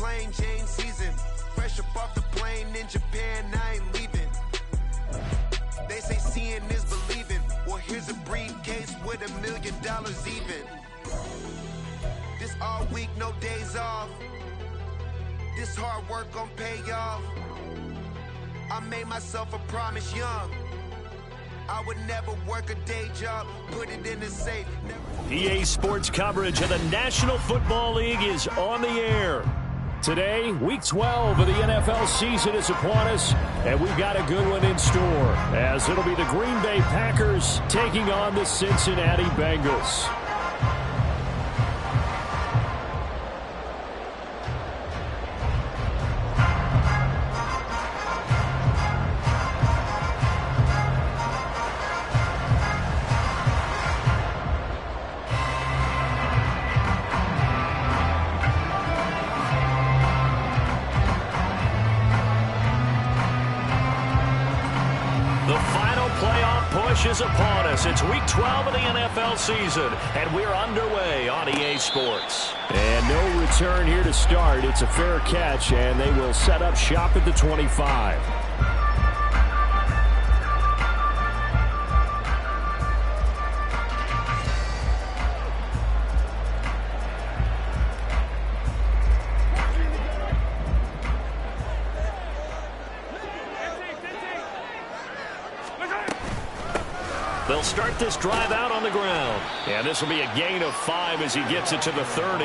plain Jane season. Fresh up off the plane in Japan, I ain't leaving. They say seeing is believing. Well, here's a briefcase with $1 million even. This all week, no days off. This hard work gon' pay off. I made myself a promise young. I would never work a day job, put it in the safe. EA Sports coverage of the National Football League is on the air. Today, Week 12 of the NFL season is upon us, and we've got a good one in store, as it'll be the Green Bay Packers taking on the Cincinnati Bengals. Is upon us. It's Week 12 of the NFL season, and we're underway on EA Sports. And no return here to start. It's a fair catch, and they will set up shop at the 25. They'll start this drive out on the ground. And this will be a gain of 5 as he gets it to the 30.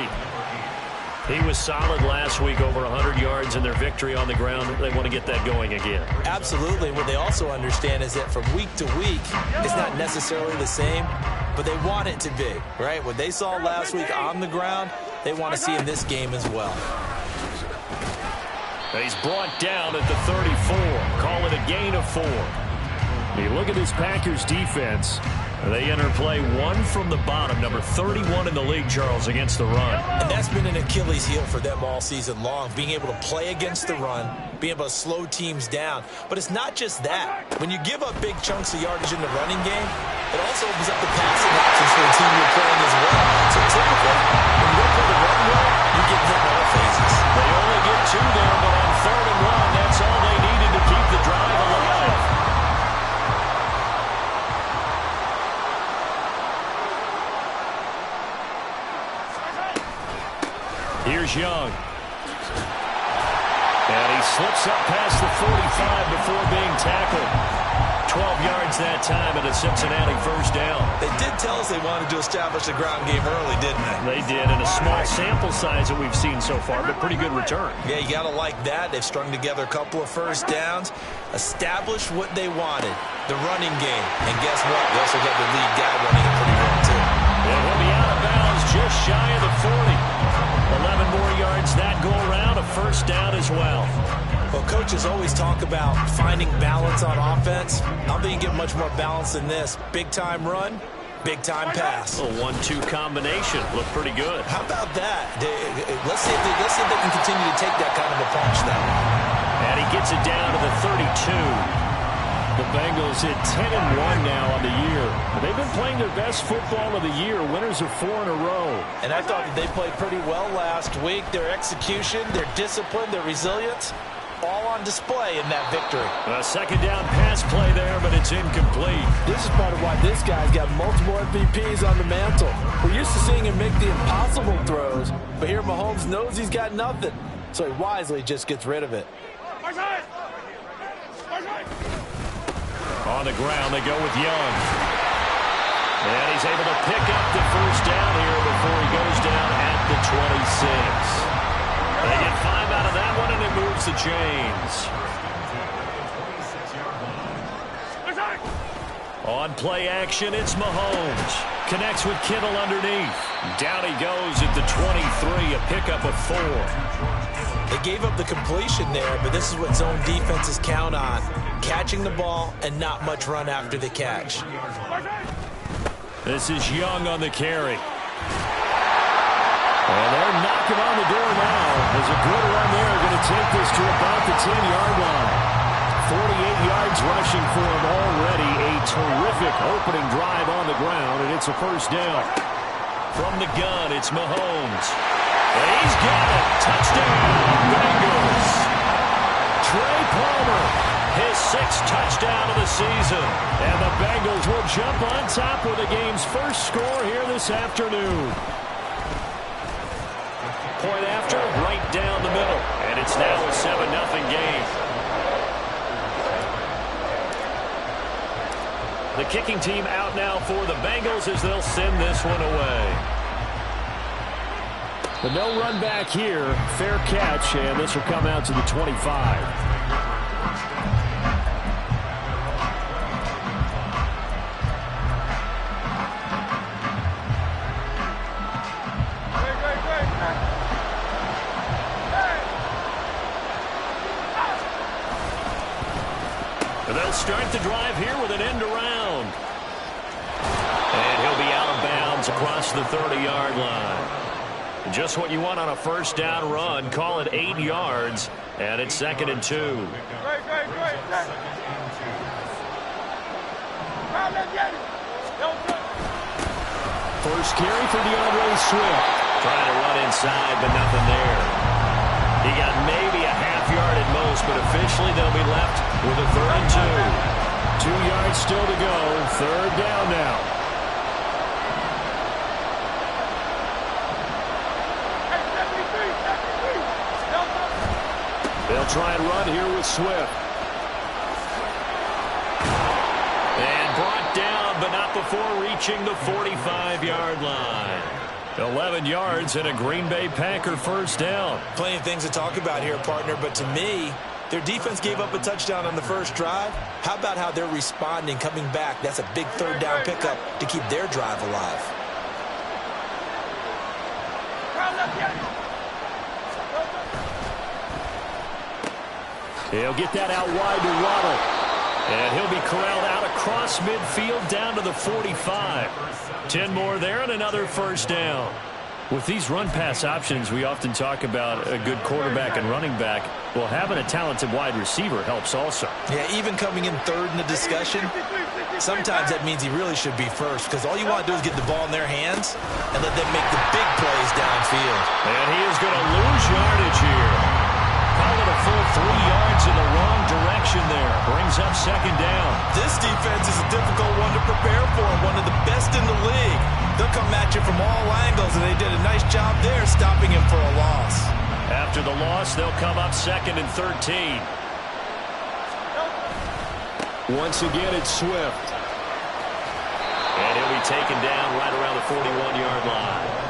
He was solid last week, over 100 yards in their victory on the ground. They want to get that going again. Absolutely. What they also understand is that from week to week, it's not necessarily the same, but they want it to be, right? What they saw last week on the ground, they want to see in this game as well. He's brought down at the 34. Call it a gain of 4. You look at this Packers defense. They enter play 1 from the bottom, number 31 in the league, Charles, against the run. And that's been an Achilles heel for them all season long, being able to play against the run, being able to slow teams down. But it's not just that. When you give up big chunks of yardage in the running game, it also opens up the passing options for the team you're playing as well. So typically, when you don't play the run well, you get hit in all phases. They only get 2 there, but on 3rd and 1, that's all they needed to keep the drive alive. Here's Young. And he slips up past the 45 before being tackled. 12 yards that time and a Cincinnati first down. They did tell us they wanted to establish the ground game early, didn't they? They did, in a small sample size that we've seen so far, but pretty good return. Yeah, you got to like that. They've strung together a couple of first downs, established what they wanted, the running game. And guess what? They also got the lead guy running it pretty well, too. And he'll be out of bounds just shy of the 40. 11 more yards that go around, a first down as well. Well, coaches always talk about finding balance on offense. I don't think you get much more balance than this. Big-time run, big-time pass. A 1-2 combination. Looked pretty good. How about that? Let's see if they can continue to take that kind of a punch now. And he gets it down to the 32. The Bengals hit 10-1 now on the year. They've been playing their best football of the year. Winners of 4 in a row. And I thought that they played pretty well last week. Their execution, their discipline, their resilience, all on display in that victory. A second down pass play there, but it's incomplete. This is part of why this guy's got multiple MVPs on the mantle. We're used to seeing him make the impossible throws, but here Mahomes knows he's got nothing, so he wisely just gets rid of it. On the ground, they go with Young. And he's able to pick up the first down here before he goes down at the 26. They get 5 out of that one, and it moves the chains. On play action, it's Mahomes. Connects with Kittle underneath. Down he goes at the 23, a pickup of 4. They gave up the completion there, but this is what zone defenses count on. Catching the ball and not much run after the catch. This is Young on the carry. And they're knocking on the door now. There's a good run there. Going to take this to about the 10-yard line. 48 yards rushing for him already. A terrific opening drive on the ground, and it's a first down. From the gun, it's Mahomes. And he's got it. Touchdown. 6th touchdown of the season. And the Bengals will jump on top with the game's first score here this afternoon. Point after, right down the middle. And it's now a 7-0 game. The kicking team out now for the Bengals as they'll send this one away. But no run back here. Fair catch, and this will come out to the 25. They'll start the drive here with an end around. And he'll be out of bounds across the 30-yard line. Just what you want on a first down run. Call it 8 yards, and it's 2nd and 2. First carry for DeAndre Swift. Trying to run inside, but nothing there. He got maybe a half yard at most, but officially they'll be left with a 3rd and 2. 2 yards still to go. 3rd down now. They'll try and run here with Swift. And brought down, but not before reaching the 45-yard line. 11 yards and a Green Bay Packer first down. Plenty of things to talk about here, partner, but to me, their defense gave up a touchdown on the first drive. How about how they're responding, coming back? That's a big 3rd down pickup to keep their drive alive. He'll get that out wide to Waddle. And he'll be corralled out across midfield down to the 45. 10 more there and another first down. With these run-pass options, we often talk about a good quarterback and running back. Well, having a talented wide receiver helps also. Yeah, even coming in 3rd in the discussion, sometimes that means he really should be first, because all you want to do is get the ball in their hands and let them make the big plays downfield. And he is going to lose yardage here. Call it a full 3 yards in the wrong direction there. Brings up 2nd down. This defense is a difficult one to prepare for, one of the best in the league. They'll come at you from all angles, and they did a nice job there stopping him for a loss. After the loss, they'll come up 2nd and 13. Once again, it's Swift. And he'll be taken down right around the 41-yard line.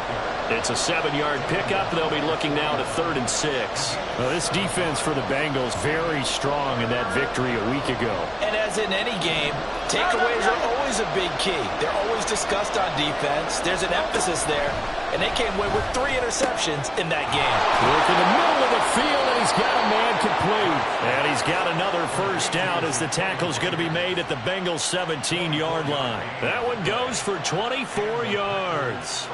It's a 7-yard pickup. They'll be looking now to 3rd and 6. Well, this defense for the Bengals very strong in that victory a week ago. And as in any game, takeaways are always a big key. They're always discussed on defense. There's an emphasis there, and they came away with 3 interceptions in that game. Work in the middle of the field, and he's got a man complete. And he's got another first down as the tackle's going to be made at the Bengals' 17-yard line. That one goes for 24 yards.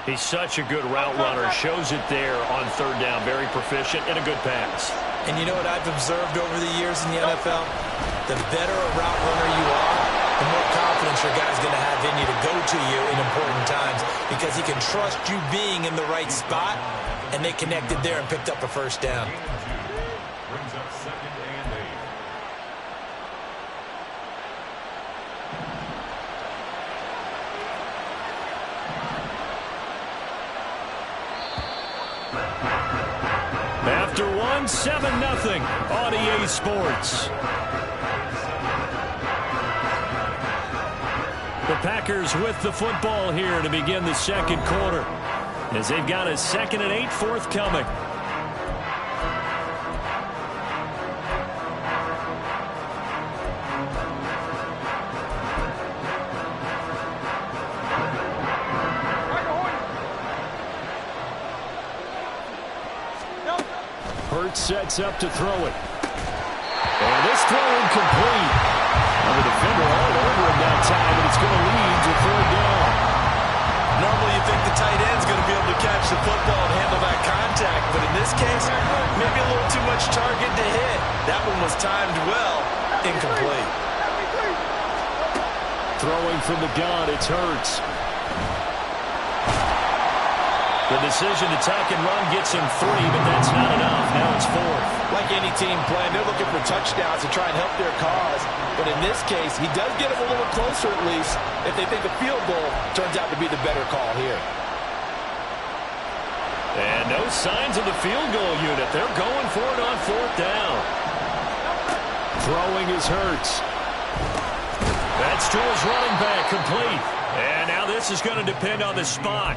He's such a good route runner. Shows it there on 3rd down. Very proficient and a good pass. And you know what I've observed over the years in the NFL? The better a route runner you are, the more confidence your guy's going to have in you to go to you in important times, because he can trust you being in the right spot, and they connected there and picked up a first down. Brings up 2nd and 8. After one, 7-0 on EA Sports. The Packers with the football here to begin the 2nd quarter, as they've got a 2nd and 8 forthcoming. Sets up to throw it. And this throw incomplete. And the defender all over him that time, and it's going to lead to 3rd down. Normally you think the tight end's going to be able to catch the football and handle that contact, but in this case, maybe a little too much target to hit. That one was timed well. Incomplete. Throwing from the gun, it's Hurts. The decision to tuck and run gets him 3, but that's not enough. Now it's 4th. Like any team playing, they're looking for touchdowns to try and help their cause. But in this case, he does get them a little closer at least if they think a field goal turns out to be the better call here. And no signs of the field goal unit. They're going for it on 4th down. Throwing is Hurts. That's to his running back, complete. And now this is going to depend on the spot.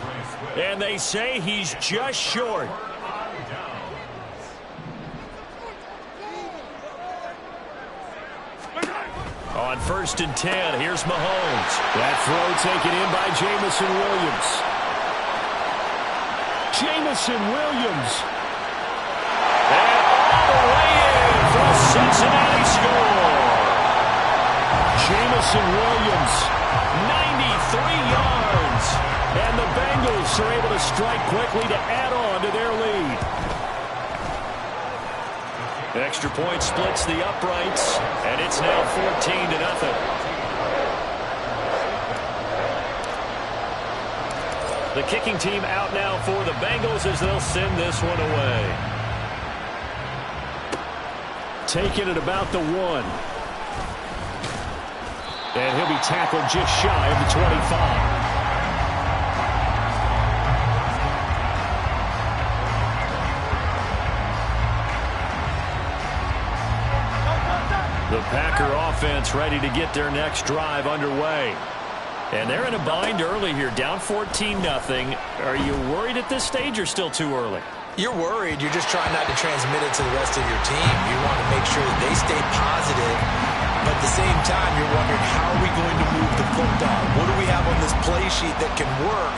And they say he's just short. On 1st and 10, here's Mahomes. That throw taken in by Jamison Williams. Jamison Williams. And all the way in for a Cincinnati score. Jamison Williams, 93 yards. And the Bengals are able to strike quickly to add on to their lead. The extra point splits the uprights, and it's now 14-0. The kicking team out now for the Bengals as they'll send this one away. Taking it about the 1. And he'll be tackled just shy of the 25. The Packer offense ready to get their next drive underway. And they're in a bind early here, down 14-0. Are you worried at this stage or still too early? You're worried. You're just trying not to transmit it to the rest of your team. You want to make sure that they stay positive. But at the same time, you're wondering, how are we going to move the football? What do we have on this play sheet that can work?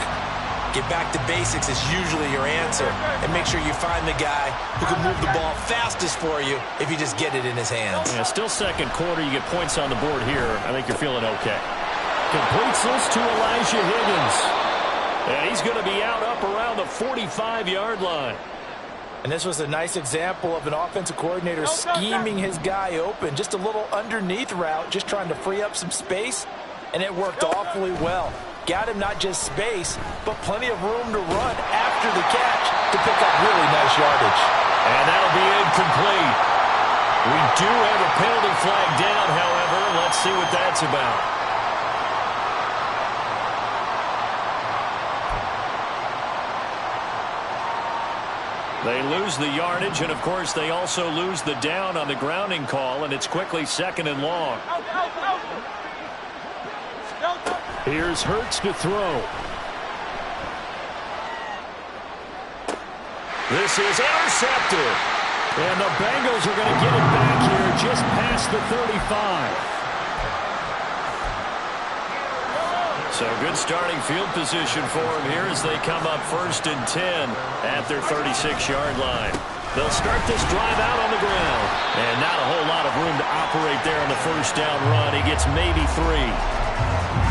Get back to basics is usually your answer. And make sure you find the guy who can move the ball fastest for you if you just get it in his hands. Yeah, still second quarter. You get points on the board here. I think you're feeling okay. Completes this to Elijah Higgins. And he's going to be out up around the 45-yard line. And this was a nice example of an offensive coordinator scheming his guy open. Just a little underneath route, just trying to free up some space. And it worked awfully well. Got him not just space, but plenty of room to run after the catch to pick up really nice yardage. And that'll be incomplete. We do have a penalty flag down, however. Let's see what that's about. They lose the yardage, and, of course, they also lose the down on the grounding call, and it's quickly 2nd and long. Here's Hurts to throw. This is intercepted. And the Bengals are going to get it back here just past the 35. So good starting field position for them here as they come up 1st and 10 at their 36-yard line. They'll start this drive out on the ground. And not a whole lot of room to operate there on the 1st down run. He gets maybe 3.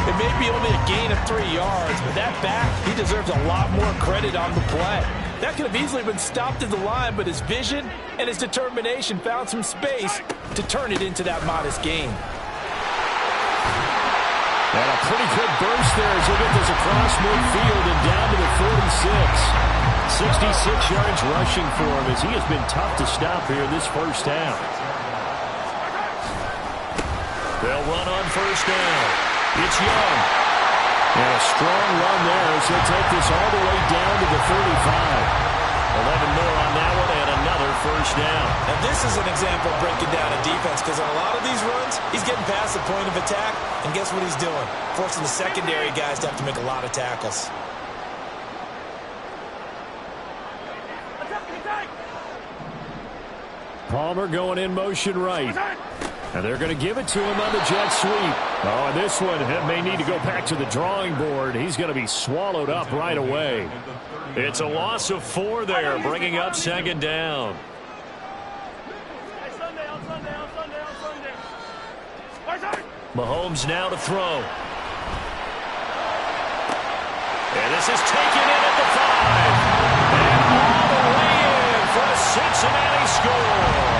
It may be only a gain of 3 yards, but that back, he deserves a lot more credit on the play. That could have easily been stopped at the line, but his vision and his determination found some space to turn it into that modest gain. And a pretty good burst there as he'll get this across midfield and down to the 46. 66 yards rushing for him as he has been tough to stop here this 1st half. They'll run on 1st down. It's Young. And a strong run there as he'll take this all the way down to the 35. 11 more on that one and another 1st down. Now this is an example of breaking down a defense because on a lot of these runs, he's getting past the point of attack, and guess what he's doing? Forcing the secondary guys to have to make a lot of tackles. Palmer going in motion right. And they're going to give it to him on the jet sweep. Oh, and this one may need to go back to the drawing board. He's going to be swallowed up right away. It's a loss of 4 there, bringing up 2nd down. Mahomes now to throw. And this is taken in at the 5. And all the way in for a Cincinnati score.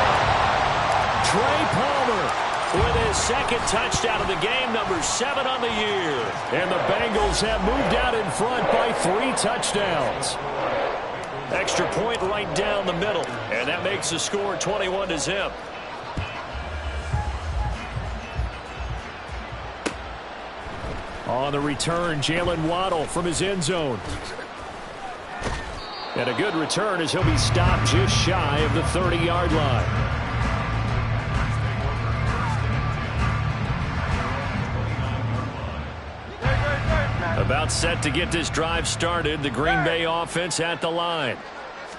Trey Palmer with his 2nd second touchdown of the game, number 7 on the year. And the Bengals have moved out in front by 3 touchdowns. Extra point right down the middle, and that makes the score 21-0. On the return, Jalen Waddle from his end zone. And a good return as he'll be stopped just shy of the 30-yard line. About set to get this drive started. The Green Bay offense at the line.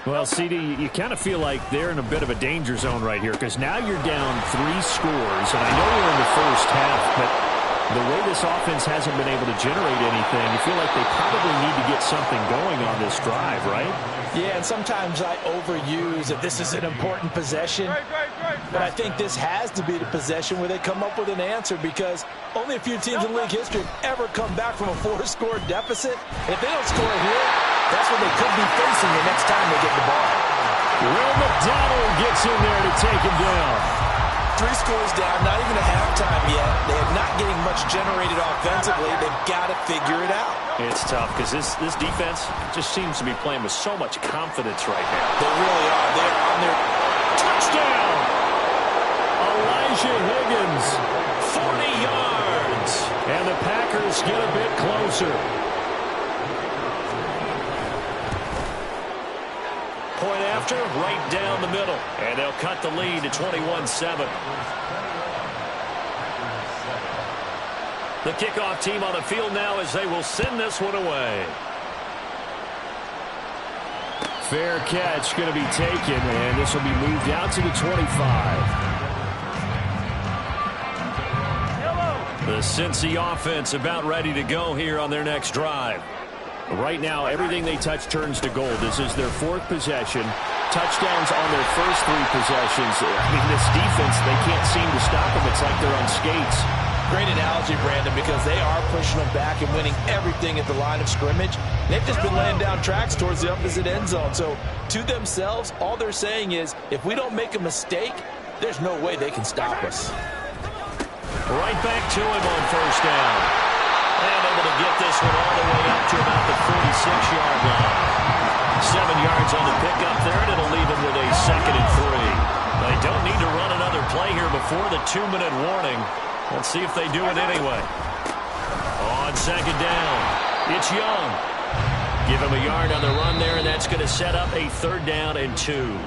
Well, CD, you kind of feel like they're in a bit of a danger zone right here because now you're down 3 scores. And I know you're in the first half, but the way this offense hasn't been able to generate anything, you feel like they probably need to get something going on this drive, right? Yeah, and sometimes I overuse that this is an important possession. But I think this has to be the possession where they come up with an answer because only a few teams in league history have ever come back from a 4-score deficit. And if they don't score here, that's what they could be facing the next time they get the ball. Will McDonald gets in there to take him down. 3 scores down, not even a halftime yet. They are not getting much generated offensively. They've got to figure it out. It's tough because this defense just seems to be playing with so much confidence right now. They really are. They're on their touchdown. Elijah Higgins, 40 yards. And the Packers get a bit closer. Point after, right down the middle. And they'll cut the lead to 21-7. The kickoff team on the field now as they will send this one away. Fair catch going to be taken, and this will be moved out to the 25. The Cincy offense about ready to go here on their next drive. Right now, everything they touch turns to gold. This is their 4th possession. Touchdowns on their first 3 possessions. I mean, this defense, they can't seem to stop them. It's like they're on skates. Great analogy, Brandon, because they are pushing them back and winning everything at the line of scrimmage. They've just been laying down tracks towards the opposite end zone. So, to themselves, all they're saying is, if we don't make a mistake, there's no way they can stop us. Right back to him on first down. And able to get this one all the way up to about the 46-yard line. 7 yards on the pickup there, and it'll leave him with a 2nd and 3. They don't need to run another play here before the 2-minute warning. Let's see if they do it anyway. On 2nd down, it's Young. Give him a yard on the run there, and that's going to set up a 3rd down and 2.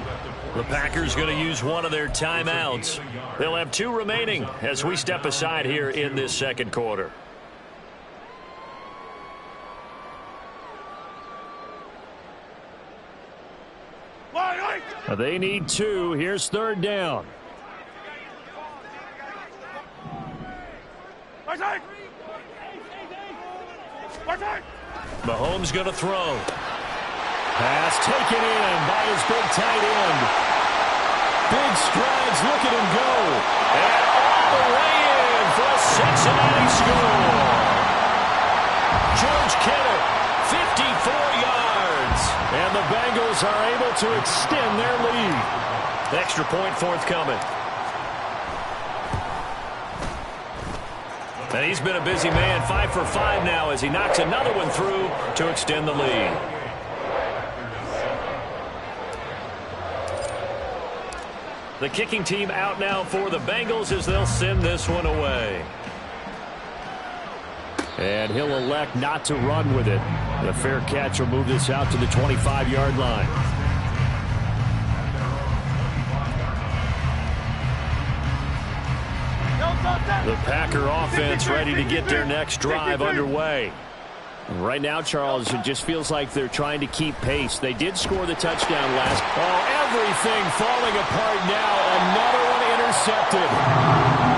The Packers going to use one of their timeouts. They'll have 2 remaining as we step aside here in this 2nd quarter. They need 2. Here's 3rd down. Mahomes going to throw. Pass taken in by his big tight end. Big strides, look at him go. And all the way in for a Cincinnati score. George Kittle, 54 yards. And the Bengals are able to extend their lead. Extra point forthcoming. And he's been a busy man, 5 for 5 now as he knocks another one through to extend the lead. The kicking team out now for the Bengals as they'll send this one away. And he'll elect not to run with it. The fair catch will move this out to the 25-yard line. The Packer offense ready to get their next drive underway. Right now, Charles, it just feels like they're trying to keep pace. They did score the touchdown last. Oh, everything falling apart now. Another one intercepted.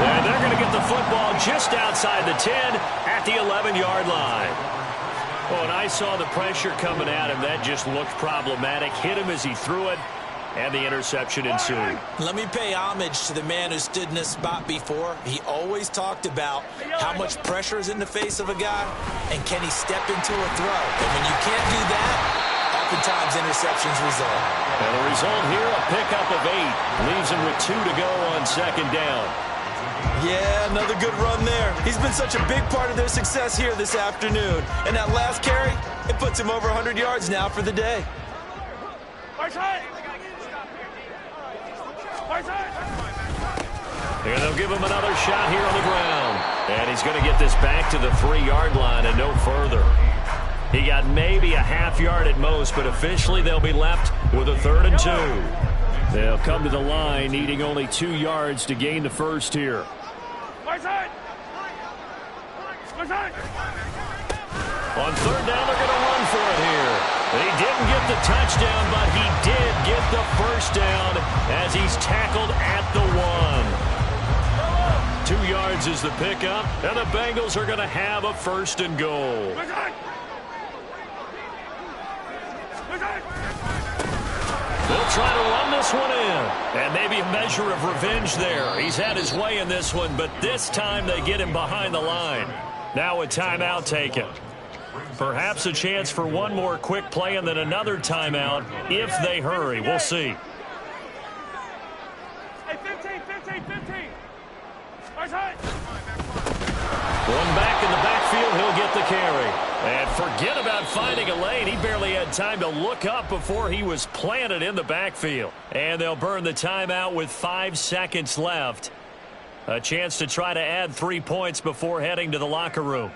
And they're going to get the football just outside the 10 at the 11-yard line. Oh, and I saw the pressure coming at him. That just looked problematic. Hit him as he threw it. And the interception ensued. Let me pay homage to the man who stood in this spot before. He always talked about how much pressure is in the face of a guy, and can he step into a throw. And when you can't do that, oftentimes interceptions result. And the result here, a pickup of 8. Leaves him with 2 to go on 2nd down. Yeah, another good run there. He's been such a big part of their success here this afternoon. And that last carry, it puts him over 100 yards now for the day. And they'll give him another shot here on the ground. And he's going to get this back to the 3-yard line and no further. He got maybe a half yard at most, but officially they'll be left with a 3rd and 2. They'll come to the line needing only 2 yards to gain the first here. On 3rd down, they're going to run for it here. He didn't get the touchdown, but he did get the first down as he's tackled at the 1. 2 yards is the pickup, and the Bengals are going to have a 1st and goal. They'll try to run this one in, and maybe a measure of revenge there. He's had his way in this one, but this time they get him behind the line. Now a timeout taken. Perhaps a chance for one more quick play and then another timeout if they hurry. We'll see. Hey, 15. One back in the backfield, he'll get the carry. And forget about finding a lane. He barely had time to look up before he was planted in the backfield. And they'll burn the timeout with 5 seconds left. A chance to try to add 3 points before heading to the locker room.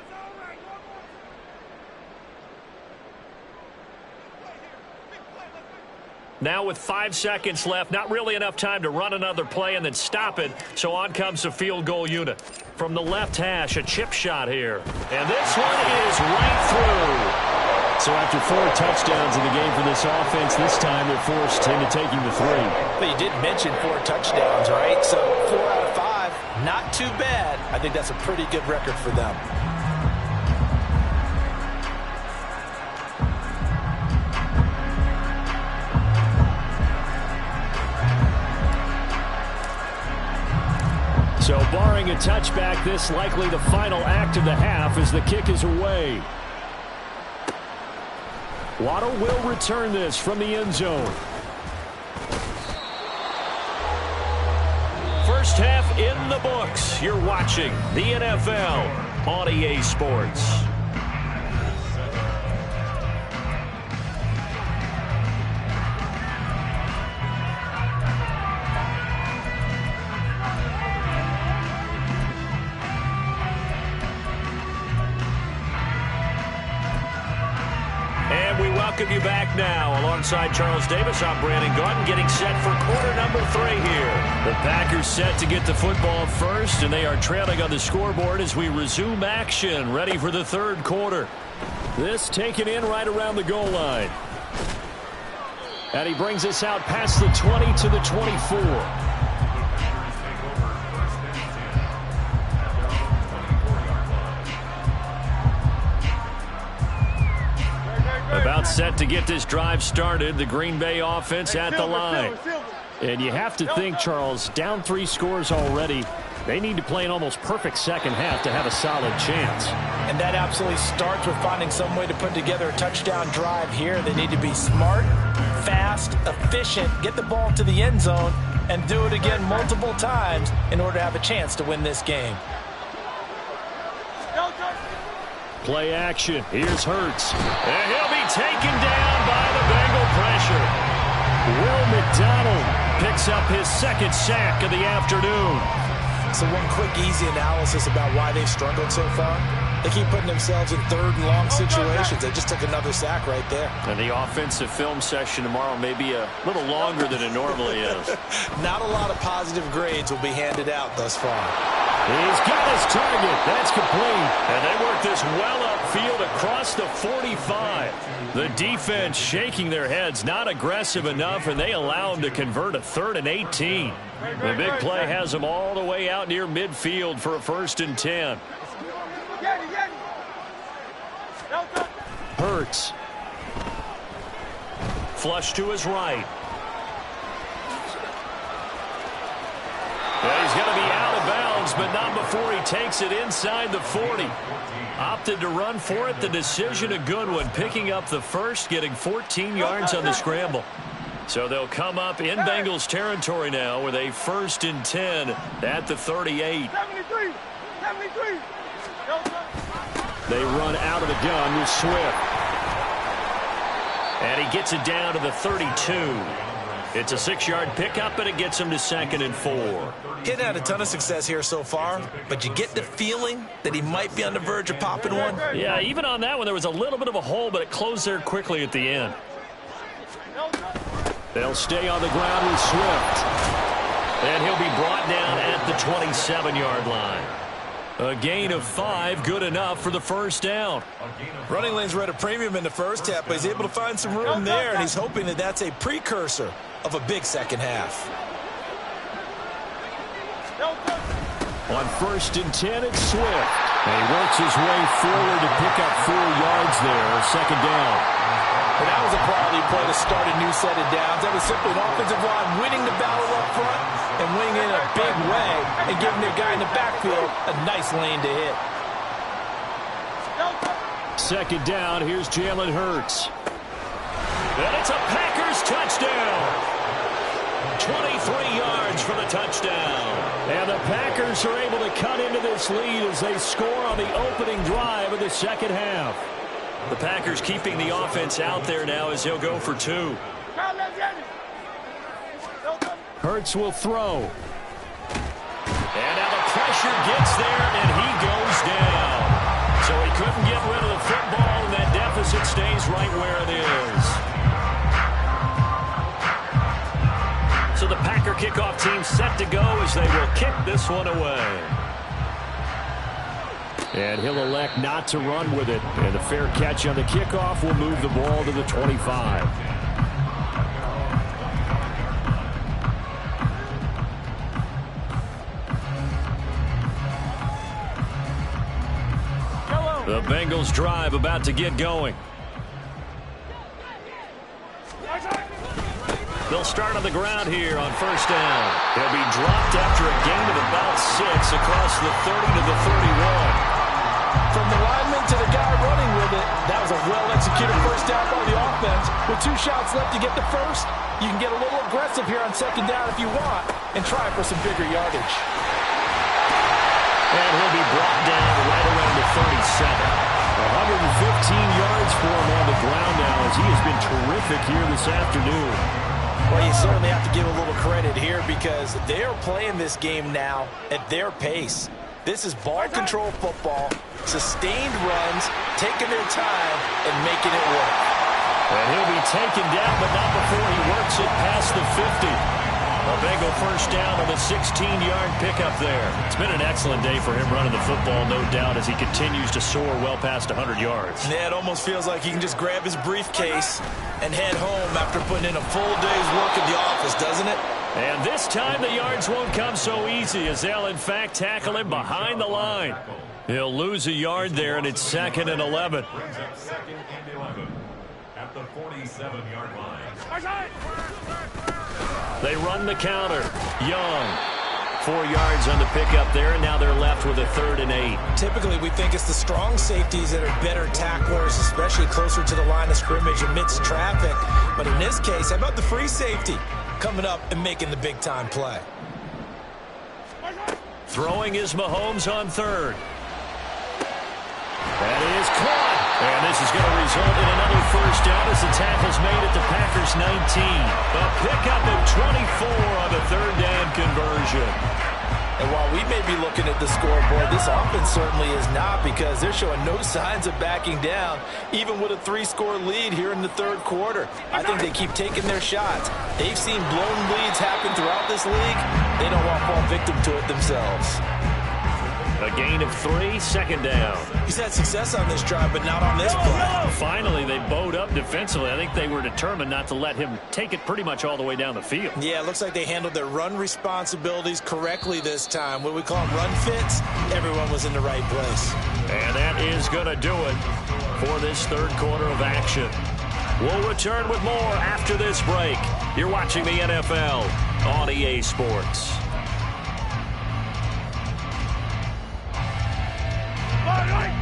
Now with 5 seconds left, not really enough time to run another play and then stop it. So on comes the field goal unit. From the left hash, a chip shot here. And this one is right through. So after 4 touchdowns in the game for this offense, this time they're forced into taking the 3. But you did mention 4 touchdowns, right? So 4 out of 5, not too bad. I think that's a pretty good record for them. So barring a touchback, this likely the final act of the half as the kick is away. Waddle will return this from the end zone. First half in the books. You're watching the NFL on EA Sports. Welcome you back now. Alongside Charles Davis, I'm Brandon Gaudin, getting set for quarter number 3 here. The Packers set to get the football first, and they are trailing on the scoreboard as we resume action, ready for the 3rd quarter. This taken in right around the goal line. And he brings us out past the 20 to the 24. About set to get this drive started, the Green Bay offense at the line. And you have to think, Charles, down 3 scores already. They need to play an almost perfect second half to have a solid chance. And that absolutely starts with finding some way to put together a touchdown drive here. They need to be smart, fast, efficient, get the ball to the end zone, and do it again multiple times in order to have a chance to win this game. Play action. Here's Hurts. And he'll be taken down by the Bengal pressure. Will McDonald picks up his 2nd sack of the afternoon. So one quick, easy analysis about why they've struggled so far. They keep putting themselves in 3rd and long situations. They just took another sack right there. And the offensive film session tomorrow may be a little longer than it normally is. Not a lot of positive grades will be handed out thus far. He's got his target. That's complete. And they work this well upfield across the 45. The defense shaking their heads, not aggressive enough, and they allow him to convert a 3rd and 18. The big play has them all the way out near midfield for a 1st and 10. Hurts. Flush to his right. Yeah, he's going to be out of bounds, but not before he takes it inside the 40. Opted to run for it. The decision a good one. Picking up the 1st, getting 14 yards on the scramble. So they'll come up in Bengals territory now with a 1st and 10 at the 38. 73. They run out of the gun with Swift. And he gets it down to the 32. It's a 6-yard pickup, and it gets him to 2nd and 4. Getting had a ton of success here so far, but you get the feeling that he might be on the verge of popping one. Yeah, even on that one, there was a little bit of a hole, but it closed there quickly at the end. They'll stay on the ground with Swift. And he'll be brought down at the 27-yard line. A gain of 5, good enough for the 1st down. Running lanes were at a premium in the first half, but he's able to find some room there, and he's hoping that that's a precursor of a big second half. On 1st and 10, it's Swift. And he works his way forward to pick up 4 yards there, 2nd down. And that was a quality play to start a new set of downs. That was simply an offensive line winning the battle up front and winning in a big way and giving their guy in the backfield a nice lane to hit. 2nd down, here's Jalen Hurts. And it's a Packers touchdown. 23 yards for the touchdown. And the Packers are able to cut into this lead as they score on the opening drive of the 2nd half. The Packers keeping the offense out there now as he'll go for 2. Hurts will throw. And now the pressure gets there, and he goes down. So he couldn't get rid of the football, and that deficit stays right where it is. So the Packer kickoff team set to go as they will kick this one away. And he'll elect not to run with it. And the fair catch on the kickoff will move the ball to the 25. The Bengals drive about to get going. They'll start on the ground here on 1st down. They'll be dropped after a gain of about 6 across the 30 to the 31. From the lineman to the guy running with it, that was a well-executed 1st down by the offense. With 2 shots left to get the 1st, you can get a little aggressive here on 2nd down if you want and try for some bigger yardage. And he'll be brought down right around the 37. 115 yards for him on the ground now as he has been terrific here this afternoon. Well, you certainly have to give a little credit here because they are playing this game now at their pace. This is ball control football, sustained runs, taking their time, and making it work. And he'll be taken down, but not before he works it past the 50. A Bengal 1st down on the 16-yard pickup there. It's been an excellent day for him running the football, no doubt, as he continues to soar well past 100 yards. Yeah, it almost feels like he can just grab his briefcase and head home after putting in a full day's work at the office, doesn't it? And this time the yards won't come so easy as they'll, in fact, tackle him behind the line. He'll lose a yard there, and it's 2nd and 11. Brings up 2nd and 11 at the 47-yard line. They run the counter. Young. 4 yards on the pickup there, and now they're left with a 3rd and 8. Typically, we think it's the strong safeties that are better tacklers, especially closer to the line of scrimmage amidst traffic. But in this case, how about the free safety coming up and making the big-time play? Throwing is Mahomes on 3rd. That is caught. And this is going to result in another 1st down as the tackle's made at the Packers' 19. A pickup of 24 on the 3rd down conversion. And while we may be looking at the scoreboard, this offense certainly is not because they're showing no signs of backing down, even with a 3-score lead here in the 3rd quarter. I think they keep taking their shots. They've seen blown leads happen throughout this league. They don't want to fall victim to it themselves. A gain of 3, 2nd down. He's had success on this drive, but not on this play. Finally, they bowed up defensively. I think they were determined not to let him take it pretty much all the way down the field. Yeah, it looks like they handled their run responsibilities correctly this time. What we call them run fits, everyone was in the right place. And that is going to do it for this 3rd quarter of action. We'll return with more after this break. You're watching the NFL on EA Sports.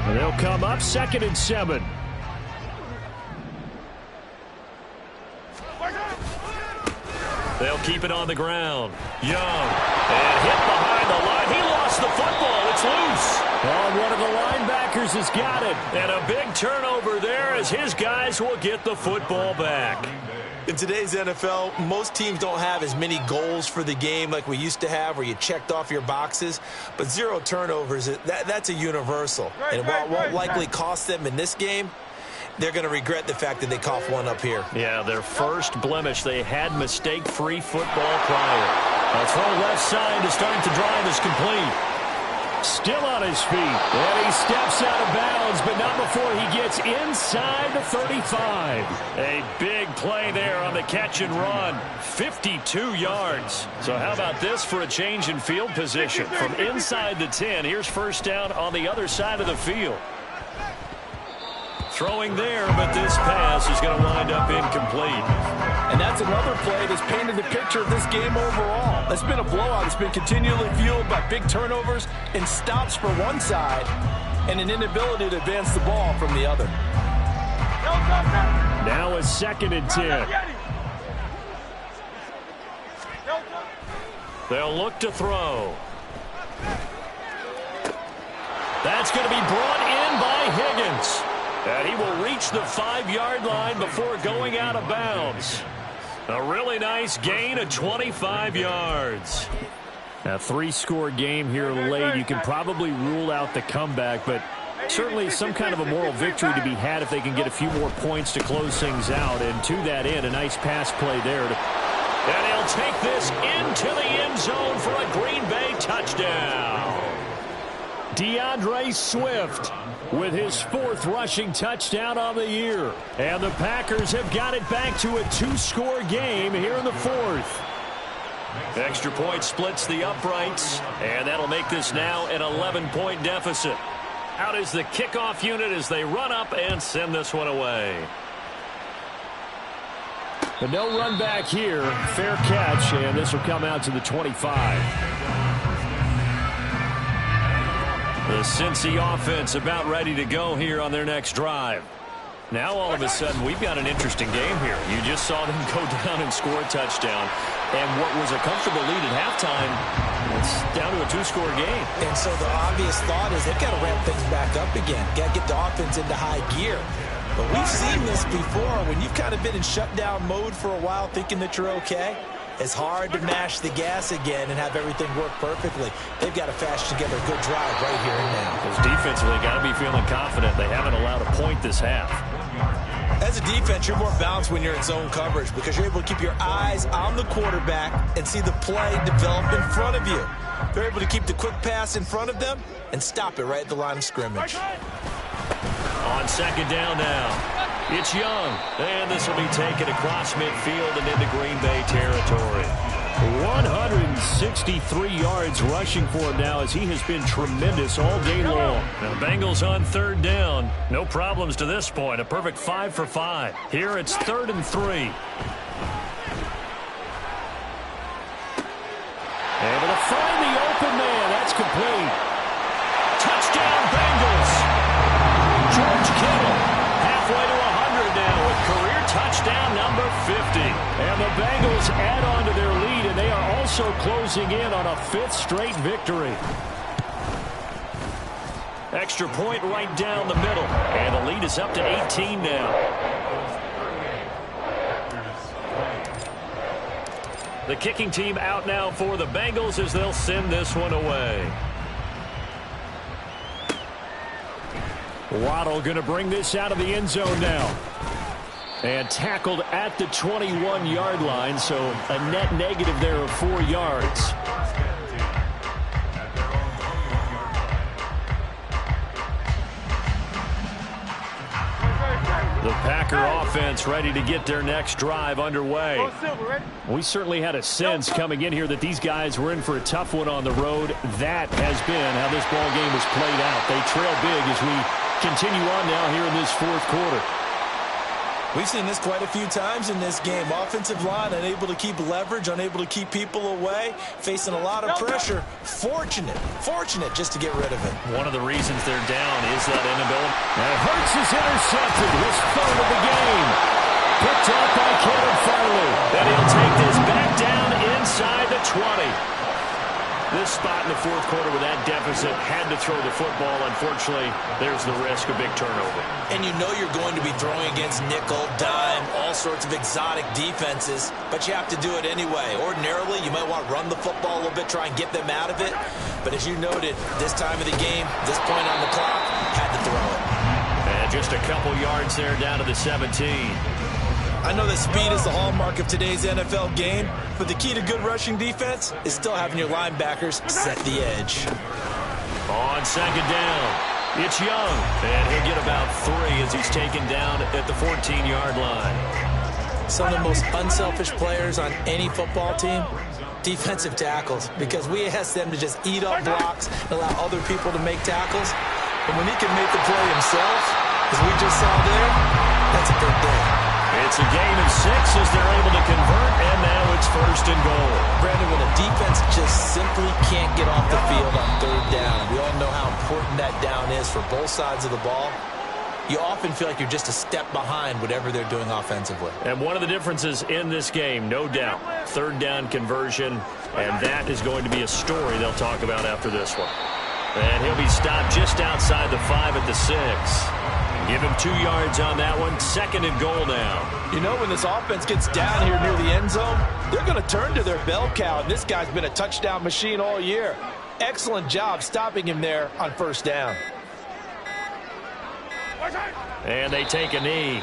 And they'll come up 2nd and 7. They'll keep it on the ground. Young. And hit behind the line. He lost the football. It's loose. Oh, one of the linebackers has got it. And a big turnover there as his guys will get the football back. In today's NFL, most teams don't have as many goals for the game like we used to have where you checked off your boxes. But 0 turnovers, that's a universal. And while it won't likely cost them in this game, they're going to regret the fact that they coughed one up here. Yeah, their first blemish. They had mistake-free football prior. A throw left side to start the drive is complete. Still on his feet. And he steps out of bounds, but not before he gets inside the 35. A big play there on the catch and run. 52 yards. So how about this for a change in field position? From inside the 10, here's first down on the other side of the field. Throwing there, but this pass is going to wind up incomplete. And that's another play that's painted the picture of this game overall. It's been a blowout. It's been continually fueled by big turnovers and stops for one side and an inability to advance the ball from the other. Now a 2nd and 10. They'll look to throw. That's going to be brought in by Higgins. And he will reach the 5-yard line before going out of bounds. A really nice gain of 25 yards. A 3-score game here late. You can probably rule out the comeback, but certainly some kind of a moral victory to be had if they can get a few more points to close things out. And to that end, a nice pass play there. And he'll take this into the end zone for a Green Bay touchdown. DeAndre Swift with his 4th rushing touchdown on the year. And the Packers have got it back to a 2-score game here in the 4th. Extra point splits the uprights, and that'll make this now an 11-point deficit. Out is the kickoff unit as they run up and send this one away. But no run back here. Fair catch, and this will come out to the 25. The Cincy offense about ready to go here on their next drive. Now all of a sudden we've got an interesting game here. You just saw them go down and score a touchdown. And what was a comfortable lead at halftime, it's down to a 2-score game. And so the obvious thought is they've got to ramp things back up again. Got to get the offense into high gear. But we've seen this before. When you've kind of been in shutdown mode for a while thinking that you're okay, it's hard to mash the gas again and have everything work perfectly. They've got to fashion together a good drive right here and now. Because defensively, got to be feeling confident. They haven't allowed a point this half. As a defense, you're more balanced when you're in zone coverage because you're able to keep your eyes on the quarterback and see the play develop in front of you. They're able to keep the quick pass in front of them and stop it right at the line of scrimmage. On 2nd down now. It's Young, and this will be taken across midfield and into Green Bay territory. 163 yards rushing for him now as he has been tremendous all day long. Now Bengals on 3rd down. No problems to this point. A perfect 5 for 5. Here it's 3rd and 3. Able to find the open man. That's complete. Touchdown Bengals. George Kittle. Halfway to 100 now with career touchdown number 50. And the Bengals add on to their lead, and they are also closing in on a 5th straight victory. Extra point right down the middle, and the lead is up to 18 now. The kicking team out now for the Bengals as they'll send this one away. Waddle going to bring this out of the end zone now. And tackled at the 21-yard line, so a net negative there of 4 yards. The Packer offense ready to get their next drive underway. We certainly had a sense coming in here that these guys were in for a tough one on the road. That has been how this ball game was played out. They trail big as we continue on now here in this 4th quarter. We've seen this quite a few times in this game. Offensive line unable to keep leverage, unable to keep people away, facing a lot of pressure. Fortunate just to get rid of it. One of the reasons they're down is that inability. And Hurts is intercepted. His 3rd of the game. Picked up by Caleb Farley. And he'll take this back down in the fourth quarter with that deficit, had to throw the football. Unfortunately, there's the risk of big turnover. And you know you're going to be throwing against nickel, dime, all sorts of exotic defenses, but you have to do it anyway. Ordinarily, you might want to run the football a little bit, try and get them out of it. But as you noted, this time of the game, this point on the clock, had to throw it. And just a couple yards there down to the 17. I know that speed is the hallmark of today's NFL game, but the key to good rushing defense is still having your linebackers set the edge. On second down, it's Young, and he'll get about 3 as he's taken down at the 14-yard line. Some of the most unselfish players on any football team, defensive tackles, because we ask them to just eat up blocks and allow other people to make tackles. But when he can make the play himself, as we just saw there, that's a good day. It's a gain of 6 as they're able to convert, and now it's first and goal. Brandon, when a defense just simply can't get off the field on third down, we all know how important that down is for both sides of the ball. You often feel like you're just a step behind whatever they're doing offensively. And one of the differences in this game, no doubt, third down conversion, and that is going to be a story they'll talk about after this one. And he'll be stopped just outside the 5 at the 6. Give him 2 yards on that one. Second and goal now. You know, when this offense gets down here near the end zone, they're going to turn to their bell cow, and this guy's been a touchdown machine all year. Excellent job stopping him there on first down. And they take a knee.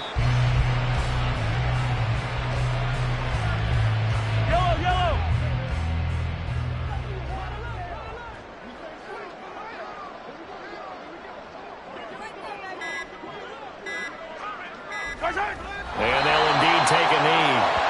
Yellow. And they'll indeed take a knee.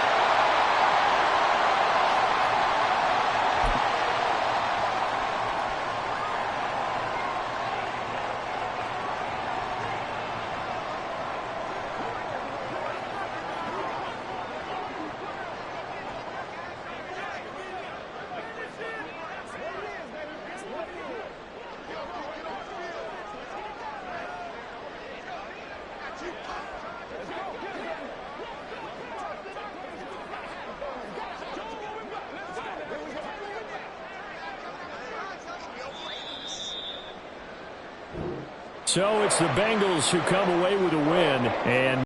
So it's the Bengals who come away with a win, and